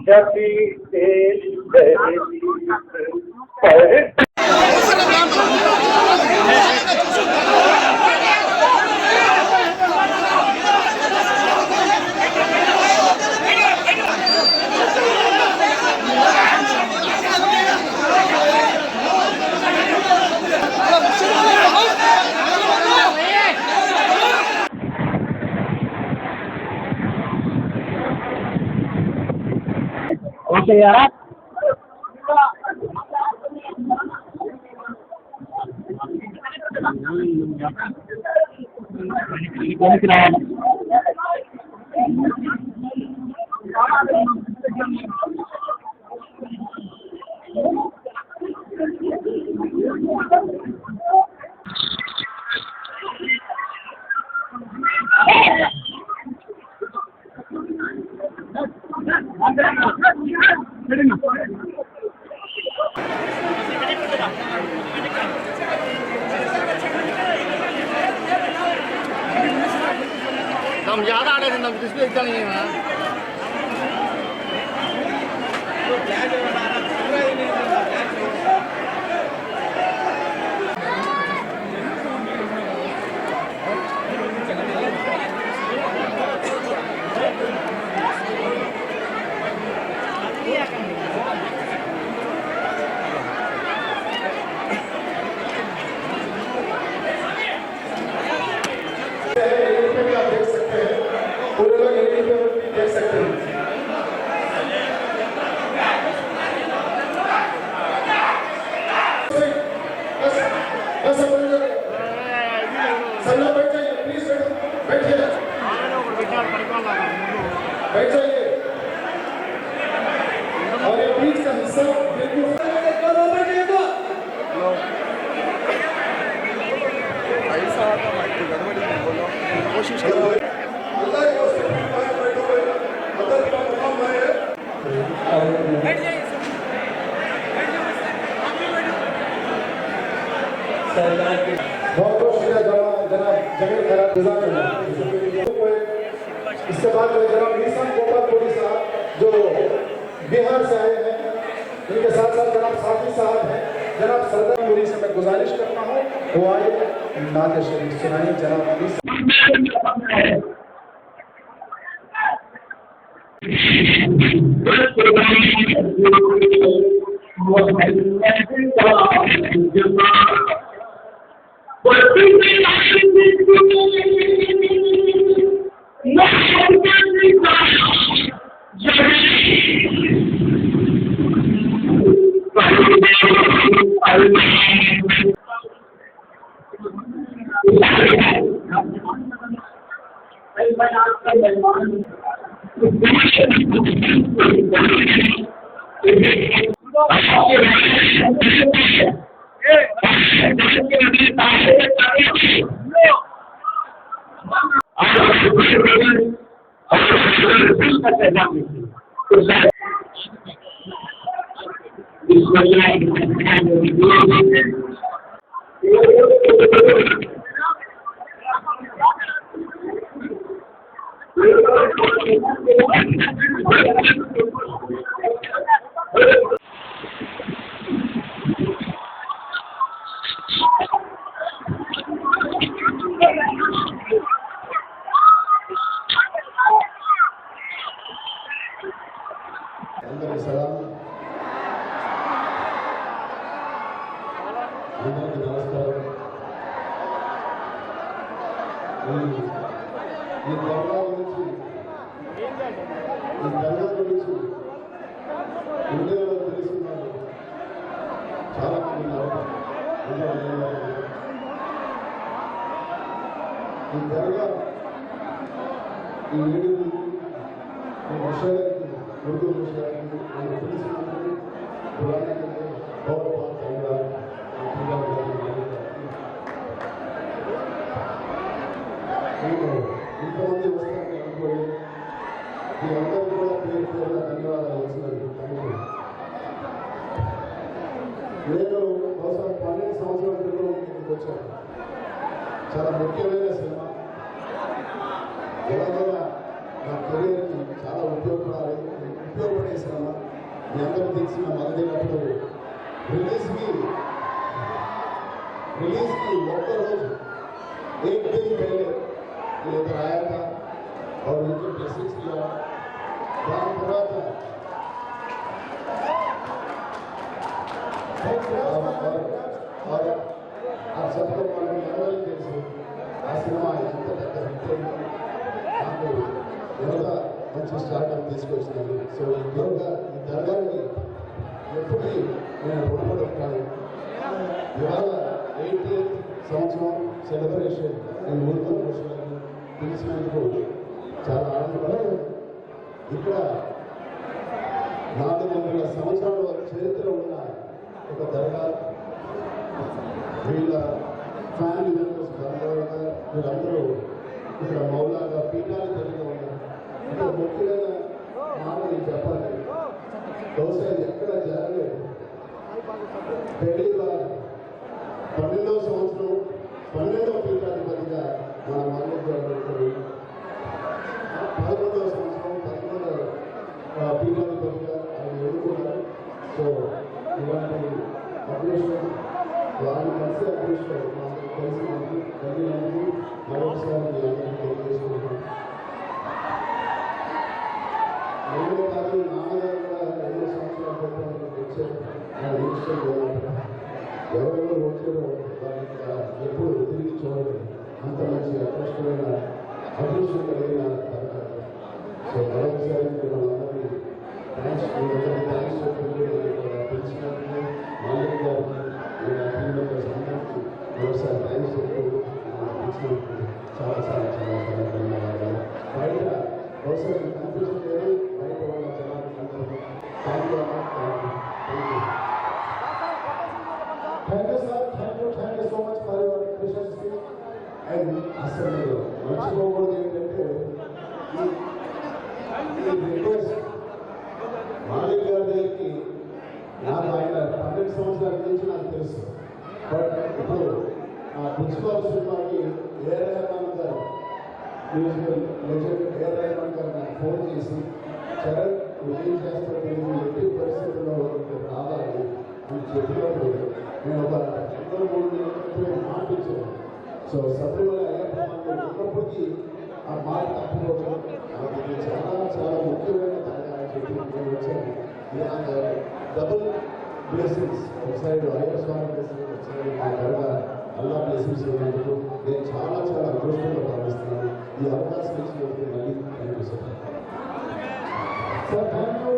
जबी ओके यार हम ज़्यादा आ रहे थे ना डिस्प्ले इतना नहीं है बैठ जाइए और ये बीच का हिस्सा बिल्कुल कोशिश करो बहुत बहुत शुक्रिया जनाब जमील खैरात इसके बाद जनाब निशान गोपालपुरी साहब जो बिहार से आए हैं इनके साथ साथ जनाब साथी साहब हैं जनाब सरदारपुरी से मैं गुजारिश करता हूँ वो आए नात शरीफ सुनाइए जनाब చాలా ముఖ్యమైన సినిమా చాలా ఉపయోగపడే సినిమా మీ అందరూ తెలిసిన మొదలైనప్పుడు రిలీజ్కి ఒక్కరోజు एक दिन पहले ये इधर आया था और उनके ब्लेसिंग्स किया दान करा था और आप सबको मालूम है कि आ सिनेमा ఎంత పెద్ద హిట్ అయింది నాకు యోగా మంచి స్టార్ట్అప్ తీసుకొచ్చినాను సో ఈ దర్గాని ఎప్పుడు నేను రుణపడి ఉంటాను ఇవాళ 80th సంవత్సరం సెలబ్రేషన్ నేను ఊరితో కూర్చోని పిలిచినందుకు చాలా ఆనందపడాను ఇక్కడ 400 సంవత్సరాల చరిత్ర ఉన్న ఒక దర్గా వీళ్ళ ఫ్యామిలీ మెంబర్స్ బంధువులుగా వీళ్ళందరూ ఇక్కడ మౌలాగా పీఠాలు కలిగి ఉన్నారు ఇంకా ముఖ్యమైన మాట నేను చెప్పాలి బహుశా ఎక్కడ జరగలేదు పెళ్లిగా 12వ సంవత్సరం 12వ పీఠాధిపతిగా మన మాలిక్ గారు 11వ సంవత్సరం 11వ పీఠాధిపతిగా ఆయన ఎన్నుకున్నారు సో ఇలాంటి అదృష్టం వారిని కలిసి అదృష్టం మాకు కలిసినందుకు కలిగినందుకు మరొకసారి మీ అందరికీ తెలియజేసుకుంటున్నాను నేను కాదు నాన్నగారు కూడా 2 సంవత్సరాల క్రితం వచ్చారు నా ఇష్టం ఎవరెవరు వచ్చారో వారికి ఎప్పుడు తిరిగి చూడలేదు అంత మంచి అదృష్టమైన అదృష్టం కలిగిన దర్గాలు సో మరొకసారి మనందరినీ థ్యాంక్స్ పిలిచినందుకు మాలిక్ గారికి నేను టీం మెంబర్స్ అందరికీ మరొకసారి థ్యాంక్స్ చెప్తూ పిలిచినందుకు చాలా ధన్యవాదాలు బయట బహుశా కనిపించలేదు బయట వాళ్ళ జనానికి అందరికీ thank you Thank you, sir. Thank you so much for your precious speech. And అసలు మర్చిపోకూడదు ఏంటంటే ఈ రిక్వెస్ట్ మాలిక్ గారి దగ్గరికి నాకు ఆయన 12 సంవత్సరాల నుంచి నాకు తెలుసు బట్ ఇప్పుడు ఆ ప్రిన్సిపాల్ సినిమాకి ఏ రెహమాన్ గారు మ్యూజికల్ లెజెండ్ ఏ రెహమాన్ గారు నాకు ఫోన్ చేసి చరణ్ ఏం చేస్తాడు తెలియదు ఎట్టి పరిస్థితుల్లో రావాలి అని చెప్పినప్పుడు నేను ఒక 2-3 నెలల మాట ఇచ్చాను సో సబ్రిమల అయ్యప్ప ఉన్నప్పటికీ ఆ మాట తప్పుకోవడం అది చాలా ముఖ్యమైన దాని అని చెప్పి నేను వచ్చాను డబుల్ బ్లెస్సింగ్స్ ఒకసారి అయ్యప్ప స్వామి బ్లెస్సింగ్ ఒకసారి మా దర్గా అల్లా బ్లెస్సింగ్స్ ఉన్నందుకు నేను చాలా అదృష్టంగా భావిస్తున్నాను ఈ అవకాశం ఇచ్చినందుకు మళ్ళీ thank you sir Sir, thank you.